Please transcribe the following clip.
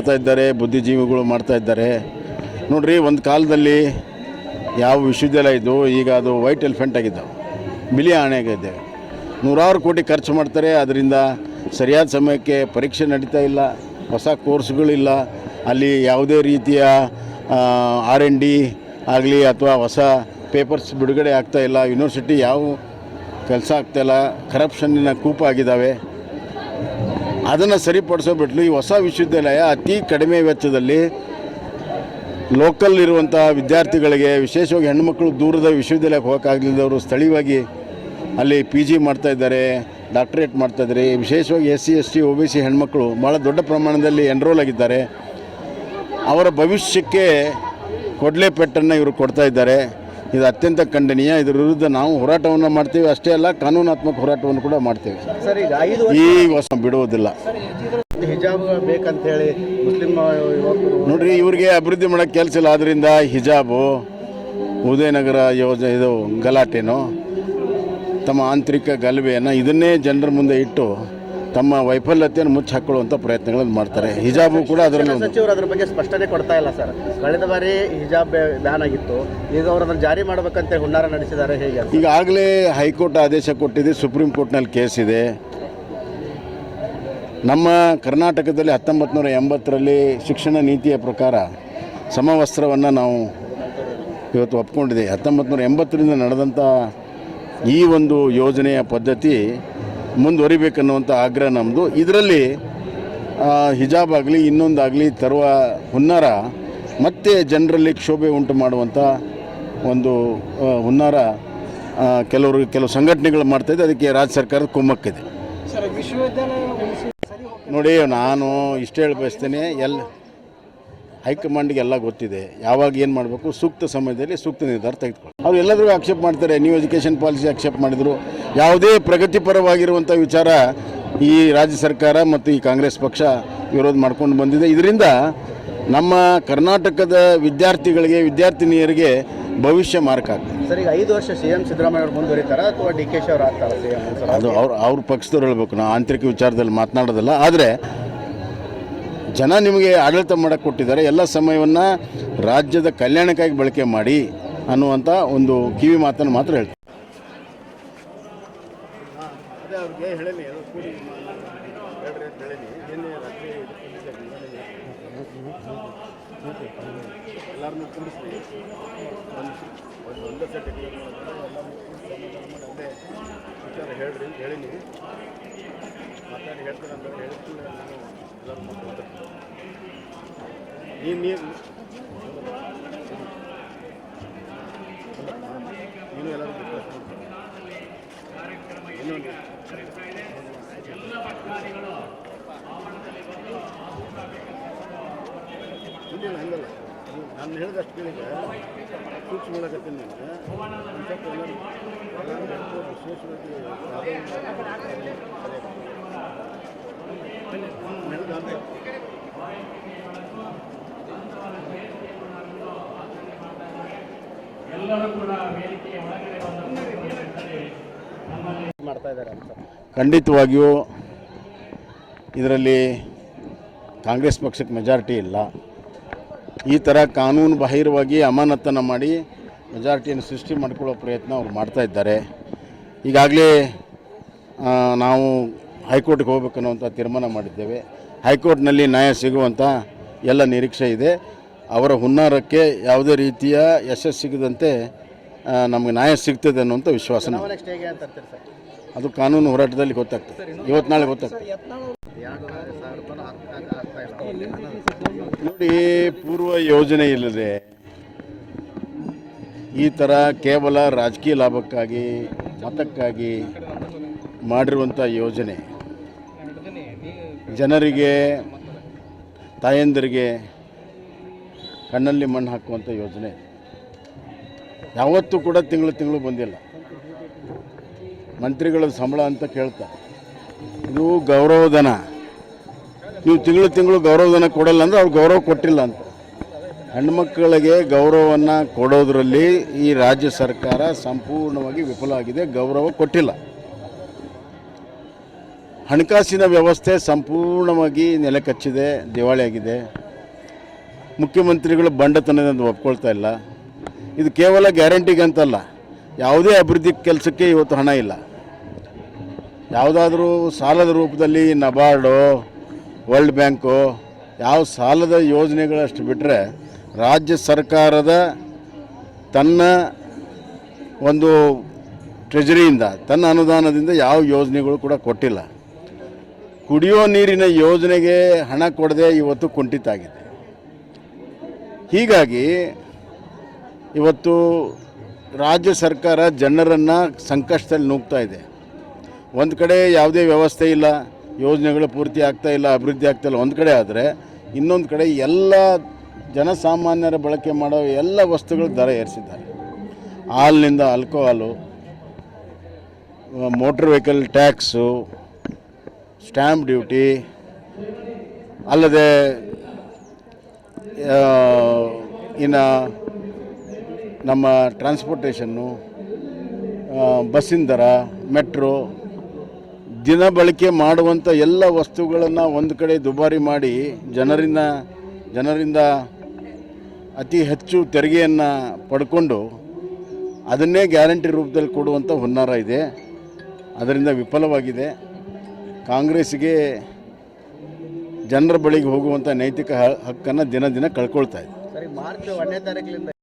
ಮಾಡ್ತಾ ಇದ್ದಾರೆ, ಬುದ್ಧಿಜೀವಿಗಳು ಮಾಡ್ತಾ ಇದ್ದಾರೆ. ನೋಡ್ರಿ, ಒಂದು ಕಾಲದಲ್ಲಿ ಯಾವ ವಿಶ್ವವಿದ್ಯಾಲಯ ಇದ್ದು ಈಗ ಅದು ವೈಟ್ ಎಲಿಫೆಂಟ್ ಆಗಿದ್ದಾವೆ, ಬಿಳಿ ಆಣೆಯಾಗಿದ್ದಾವೆ. ನೂರಾರು ಕೋಟಿ ಖರ್ಚು ಮಾಡ್ತಾರೆ, ಅದರಿಂದ ಸರಿಯಾದ ಸಮಯಕ್ಕೆ ಪರೀಕ್ಷೆ ನಡೀತಾ ಇಲ್ಲ, ಹೊಸ ಕೋರ್ಸ್ಗಳಿಲ್ಲ, ಅಲ್ಲಿ ಯಾವುದೇ ರೀತಿಯ R&D ಆಗಲಿ ಅಥವಾ ಹೊಸ ಪೇಪರ್ಸ್ ಬಿಡುಗಡೆ ಆಗ್ತಾಯಿಲ್ಲ, ಯೂನಿವರ್ಸಿಟಿ ಯಾವ ಕೆಲಸ ಆಗ್ತಾಯಿಲ್ಲ, ಕರಪ್ಷನ್ನಿನ ಕೂಪ ಆಗಿದ್ದಾವೆ. ಅದನ್ನು ಸರಿಪಡಿಸೋ ಬಿಟ್ಟಲು ಈ ಹೊಸ ವಿಶ್ವವಿದ್ಯಾಲಯ ಅತಿ ಕಡಿಮೆ ವೆಚ್ಚದಲ್ಲಿ ಲೋಕಲ್ ಇರುವಂಥ ವಿದ್ಯಾರ್ಥಿಗಳಿಗೆ, ವಿಶೇಷವಾಗಿ ಹೆಣ್ಣುಮಕ್ಕಳು ದೂರದ ವಿಶ್ವವಿದ್ಯಾಲಯಕ್ಕೆ ಹೋಗೋಕ್ಕಾಗಲಿದ್ದವರು ಸ್ಥಳೀಯವಾಗಿ ಅಲ್ಲಿ PG ಮಾಡ್ತಾಯಿದ್ದಾರೆ, ಡಾಕ್ಟರೇಟ್ ಮಾಡ್ತಾಯಿದ್ದಾರೆ. ವಿಶೇಷವಾಗಿ SC ST OBC ಹೆಣ್ಮಕ್ಳು ಭಾಳ ದೊಡ್ಡ ಪ್ರಮಾಣದಲ್ಲಿ ಎನ್ರೋಲ್ ಆಗಿದ್ದಾರೆ. ಅವರ ಭವಿಷ್ಯಕ್ಕೆ ಕೊಡಲೆ ಪೆಟ್ಟನ್ನು ಇವರು ಕೊಡ್ತಾ ಇದ್ದಾರೆ. ಇದು ಅತ್ಯಂತ ಖಂಡನೀಯ. ಇದರ ವಿರುದ್ಧ ನಾವು ಹೋರಾಟವನ್ನು ಮಾಡ್ತೀವಿ. ಅಷ್ಟೇ ಅಲ್ಲ, ಕಾನೂನಾತ್ಮಕ ಹೋರಾಟವನ್ನು ಕೂಡ ಮಾಡ್ತೇವೆ. ಈ ಹೊಸ ಬಿಡುವುದಿಲ್ಲ. ಹಿಜಾಬ್ ಬೇಕಂತ ಹೇಳಿ ಮುಸ್ಲಿಂ ನೋಡ್ರಿ, ಇವ್ರಿಗೆ ಅಭಿವೃದ್ಧಿ ಮಾಡೋಕ್ಕೆ ಕೆಲಸ ಇಲ್ಲ. ಆದ್ದರಿಂದ ಹಿಜಾಬು, ಉದಯನಗರ ಯೋಜನೆ, ಇದು ಗಲಾಟೆನೋ, ತಮ್ಮ ಆಂತರಿಕ ಗಲಭೆಯನ್ನು ಇದನ್ನೇ ಜನರ ಮುಂದೆ ಇಟ್ಟು ತಮ್ಮ ವೈಫಲ್ಯತೆಯನ್ನು ಮುಚ್ಚಿ ಹಾಕೊಳ್ಳುವಂಥ ಪ್ರಯತ್ನಗಳನ್ನು ಮಾಡ್ತಾರೆ. ಹಿಜಾಬು ಕೂಡ ಅದರಲ್ಲಿ ಸಚಿವರು ಅದ್ರ ಬಗ್ಗೆ ಸ್ಪಷ್ಟನೆ ಕೊಡ್ತಾ ಇಲ್ಲ ಸರ್. ಕಳೆದ ಬಾರಿ ಹಿಜಾಬ್ ಬ್ಯಾನ್ ಆಗಿತ್ತು, ಈಗ ಅವರು ಅದನ್ನು ಜಾರಿ ಮಾಡಬೇಕಂತ ಹುನ್ನಾರ ನಡೆಸಿದ್ದಾರೆ. ಹೇಗೆ? ಈಗಾಗಲೇ ಹೈಕೋರ್ಟ್ ಆದೇಶ ಕೊಟ್ಟಿದೆ, ಸುಪ್ರೀಂ ಕೋರ್ಟ್ನಲ್ಲಿ ಕೇಸ್ ಇದೆ. ನಮ್ಮ ಕರ್ನಾಟಕದಲ್ಲಿ 1980ರಲ್ಲಿ ಶಿಕ್ಷಣ ನೀತಿಯ ಪ್ರಕಾರ ಸಮವಸ್ತ್ರವನ್ನು ನಾವು ಇವತ್ತು ಒಪ್ಕೊಂಡಿದೆ. 1980ರಿಂದ ನಡೆದಂಥ ಈ ಒಂದು ಯೋಜನೆಯ ಪದ್ಧತಿ ಮುಂದುವರಿಬೇಕನ್ನುವಂಥ ಆಗ್ರಹ ನಮ್ಮದು. ಇದರಲ್ಲಿ ಹಿಜಾಬ್ ಆಗಲಿ ಇನ್ನೊಂದಾಗಲಿ ತರುವ ಹುನ್ನಾರ ಮತ್ತೆ ಜನರಲ್ಲಿ ಕ್ಷೋಭೆ ಉಂಟು ಮಾಡುವಂಥ ಒಂದು ಹುನ್ನಾರ ಕೆಲವು ಸಂಘಟನೆಗಳು ಮಾಡ್ತಾಯಿದೆ. ಅದಕ್ಕೆ ರಾಜ್ಯ ಸರ್ಕಾರದ ಕುಮ್ಮಕ್ಕಿದೆ. ನೋಡಿ, ನಾನು ಇಷ್ಟು ಹೇಳಿ ಬಯಸ್ತೇನೆ, ಹೈಕಮಾಂಡ್ಗೆ ಎಲ್ಲ ಗೊತ್ತಿದೆ, ಯಾವಾಗ ಏನು ಮಾಡಬೇಕು, ಸೂಕ್ತ ಸಮಯದಲ್ಲಿ ಸೂಕ್ತ ನಿರ್ಧಾರ ತೆಗೆದುಕೊಳ್ಳಿ. ಅವ್ರು ಎಲ್ಲರಿಗೂ ಆಕ್ಷೇಪ ಮಾಡ್ತಾರೆ. ನ್ಯೂ ಎಜುಕೇಷನ್ ಪಾಲಿಸಿ ಆಕ್ಷೇಪ ಮಾಡಿದರು. ಯಾವುದೇ ಪ್ರಗತಿಪರವಾಗಿರುವಂಥ ವಿಚಾರ ಈ ರಾಜ್ಯ ಸರ್ಕಾರ ಮತ್ತು ಈ ಕಾಂಗ್ರೆಸ್ ಪಕ್ಷ ವಿರೋಧ ಮಾಡ್ಕೊಂಡು ಬಂದಿದೆ. ಇದರಿಂದ ನಮ್ಮ ಕರ್ನಾಟಕದ ವಿದ್ಯಾರ್ಥಿಗಳಿಗೆ, ವಿದ್ಯಾರ್ಥಿನಿಯರಿಗೆ ಭವಿಷ್ಯ ಮಾರ್ಕ್ ಆಗ್ತದೆ. ಸರ್, ಈಗ 5 ವರ್ಷ CM ಸಿದ್ದರಾಮಯ್ಯ ಅವರು ಮುಂದುವರಿತಾರ ಅಥವಾ DK ಅವರು ಆಗ್ತಾರೆ CM? ಅದು ಅವ್ರ ಪಕ್ಷದವ್ರು ಹೇಳಬೇಕು, ನಾವು ಆಂತರಿಕ ವಿಚಾರದಲ್ಲಿ ಮಾತನಾಡೋದಲ್ಲ. ಆದರೆ ಜನ ನಿಮಗೆ ಆಡಳಿತ ಮಾಡೋಕ್ಕೆ ಕೊಟ್ಟಿದ್ದಾರೆ, ಎಲ್ಲ ಸಮಯವನ್ನು ರಾಜ್ಯದ ಕಲ್ಯಾಣಕ್ಕಾಗಿ ಬಳಕೆ ಮಾಡಿ ಅನ್ನುವಂಥ ಒಂದು ಕಿವಿ ಮಾತನ್ನು ಮಾತ್ರ ಹೇಳ್ತಾರೆ. ನಾನು ಹೇಳಿದಷ್ಟು ಕೇಳಿದ ಸೂಕ್ಷ್ಮ ಹೇಳಕತ್ತೀನಿ. ಮಾಡ್ತಾ ಇದ್ದಾರೆ ಅಂತ ಖಂಡಿತವಾಗಿಯೂ ಇದರಲ್ಲಿ ಕಾಂಗ್ರೆಸ್ ಪಕ್ಷಕ್ಕೆ ಮೆಜಾರಿಟಿ ಇಲ್ಲ. ಈ ಥರ ಕಾನೂನು ಬಾಹಿರವಾಗಿ ಅಮಾನತನ್ನು ಮಾಡಿ ಮೆಜಾರಿಟಿಯನ್ನು ಸೃಷ್ಟಿ ಮಾಡಿಕೊಳ್ಳೋ ಪ್ರಯತ್ನ ಅವ್ರು ಮಾಡ್ತಾಯಿದ್ದಾರೆ. ಈಗಾಗಲೇ ನಾವು ಹೈಕೋರ್ಟ್ಗೆ ಹೋಗ್ಬೇಕನ್ನುವಂಥ ತೀರ್ಮಾನ ಮಾಡಿದ್ದೇವೆ. ಹೈಕೋರ್ಟ್ನಲ್ಲಿ ನ್ಯಾಯ ಸಿಗುವಂಥ ಎಲ್ಲ ನಿರೀಕ್ಷೆ ಇದೆ. ಅವರ ಹುನ್ನಾರಕ್ಕೆ ಯಾವುದೇ ರೀತಿಯ ಯಶಸ್ಸು ಸಿಗದಂತೆ ನಮಗೆ ನ್ಯಾಯ ಸಿಗ್ತದೆ ಅನ್ನುವಂಥ ವಿಶ್ವಾಸ. ಅದು ಕಾನೂನು ಹೋರಾಟದಲ್ಲಿ ಗೊತ್ತಾಗ್ತದೆ, ಇವತ್ತು ನಾಳೆ ಗೊತ್ತಾಗ್ತದೆ. ನೋಡಿ, ಪೂರ್ವ ಯೋಜನೆ ಇಲ್ಲದೆ ಈ ಥರ ಕೇವಲ ರಾಜಕೀಯ ಲಾಭಕ್ಕಾಗಿ, ಮತಕ್ಕಾಗಿ ಮಾಡಿರುವಂಥ ಯೋಜನೆ ಜನರಿಗೆ, ತಾಯಂದಿರಿಗೆ ಕಣ್ಣಲ್ಲಿ ಮಣ್ಣು ಹಾಕುವಂಥ ಯೋಜನೆ ಯಾವತ್ತೂ ಕೂಡ ತಿಂಗಳು ಬಂದಿಲ್ಲ. ಮಂತ್ರಿಗಳ ಸಂಬಳ ಅಂತ ಕೇಳ್ತಾರೆ. ಇದು ಗೌರವಧನ. ನೀವು ತಿಂಗಳು ಗೌರವಧನ ಕೊಡಲ್ಲ ಅಂದರೆ ಅವ್ರು ಗೌರವ ಕೊಟ್ಟಿಲ್ಲ ಅಂತ. ಹೆಣ್ಮಕ್ಕಳಿಗೆ ಗೌರವವನ್ನು ಕೊಡೋದರಲ್ಲಿ ಈ ರಾಜ್ಯ ಸರ್ಕಾರ ಸಂಪೂರ್ಣವಾಗಿ ವಿಫಲ ಆಗಿದೆ, ಗೌರವ ಕೊಟ್ಟಿಲ್ಲ. ಹಣಕಾಸಿನ ವ್ಯವಸ್ಥೆ ಸಂಪೂರ್ಣವಾಗಿ ನೆಲಕಚ್ಚಿದೆ, ದಿವಾಳಿಯಾಗಿದೆ. ಮುಖ್ಯಮಂತ್ರಿಗಳು ಬಂಡತನದಿಂದ ಒಪ್ಕೊಳ್ತಾ ಇಲ್ಲ. ಇದು ಕೇವಲ ಗ್ಯಾರಂಟಿಗಂತಲ್ಲ, ಯಾವುದೇ ಅಭಿವೃದ್ಧಿ ಕೆಲಸಕ್ಕೆ ಇವತ್ತು ಹಣ ಇಲ್ಲ. ಯಾವುದಾದ್ರೂ ಸಾಲದ ರೂಪದಲ್ಲಿ ನಬಾರ್ಡು, ವರ್ಲ್ಡ್ ಬ್ಯಾಂಕು ಯಾವ ಸಾಲದ ಯೋಜನೆಗಳಷ್ಟು ಬಿಟ್ಟರೆ ರಾಜ್ಯ ಸರ್ಕಾರದ ತನ್ನ ಒಂದು ಟ್ರೆಜರಿಯಿಂದ, ತನ್ನ ಅನುದಾನದಿಂದ ಯಾವ ಯೋಜನೆಗಳು ಕೂಡ ಕೊಟ್ಟಿಲ್ಲ. ಕುಡಿಯೋ ನೀರಿನ ಯೋಜನೆಗೆ ಹಣ ಕೊಡದೆ ಇವತ್ತು ಕುಂಠಿತ ಆಗಿದೆ. ಹೀಗಾಗಿ ಇವತ್ತು ರಾಜ್ಯ ಸರ್ಕಾರ ಜನರನ್ನು ಸಂಕಷ್ಟದಲ್ಲಿ ನೂಗ್ತಾ ಇದೆ. ಒಂದು ಕಡೆ ಯಾವುದೇ ವ್ಯವಸ್ಥೆ ಇಲ್ಲ, ಯೋಜನೆಗಳು ಪೂರ್ತಿ ಆಗ್ತಾ ಇಲ್ಲ, ಅಭಿವೃದ್ಧಿ ಆಗ್ತಾ ಇಲ್ಲ ಒಂದು ಕಡೆ ಆದರೆ, ಇನ್ನೊಂದು ಕಡೆ ಎಲ್ಲ ಜನಸಾಮಾನ್ಯರ ಬಳಕೆ ಮಾಡೋ ಎಲ್ಲ ವಸ್ತುಗಳ ದರ ಏರಿಸಿದ್ದಾರೆ. ಹಾಲಿನಿಂದ alcohol, motor vehicle tax, stamp duty, ಅಲ್ಲದೆ ಇನ್ನು ನಮ್ಮ ಟ್ರಾನ್ಸ್ಪೋರ್ಟೇಷನ್ನು, ಬಸ್ಸಿನ ದರ, ಮೆಟ್ರೋ, ದಿನ ಬಳಕೆ ಮಾಡುವಂಥ ಎಲ್ಲ ವಸ್ತುಗಳನ್ನು ಒಂದು ಕಡೆ ದುಬಾರಿ ಮಾಡಿ ಜನರಿಂದ ಅತಿ ಹೆಚ್ಚು ತೆರಿಗೆಯನ್ನು ಪಡ್ಕೊಂಡು ಅದನ್ನೇ ಗ್ಯಾರಂಟಿ ರೂಪದಲ್ಲಿ ಕೊಡುವಂಥ ಹುನ್ನಾರ ಇದೆ. ಅದರಿಂದ ವಿಫಲವಾಗಿದೆ. ಕಾಂಗ್ರೆಸ್ಸಿಗೆ ಜನರ ಬಳಿಗೆ ಹೋಗುವಂಥ ನೈತಿಕ ಹಕ್ಕನ್ನು ದಿನ ದಿನ ಕಳ್ಕೊಳ್ತಾ ಇದೆ. ಸರಿ, ಮಾರ್ಚ್ 1ನೇ ತಾರೀಕಿನಿಂದ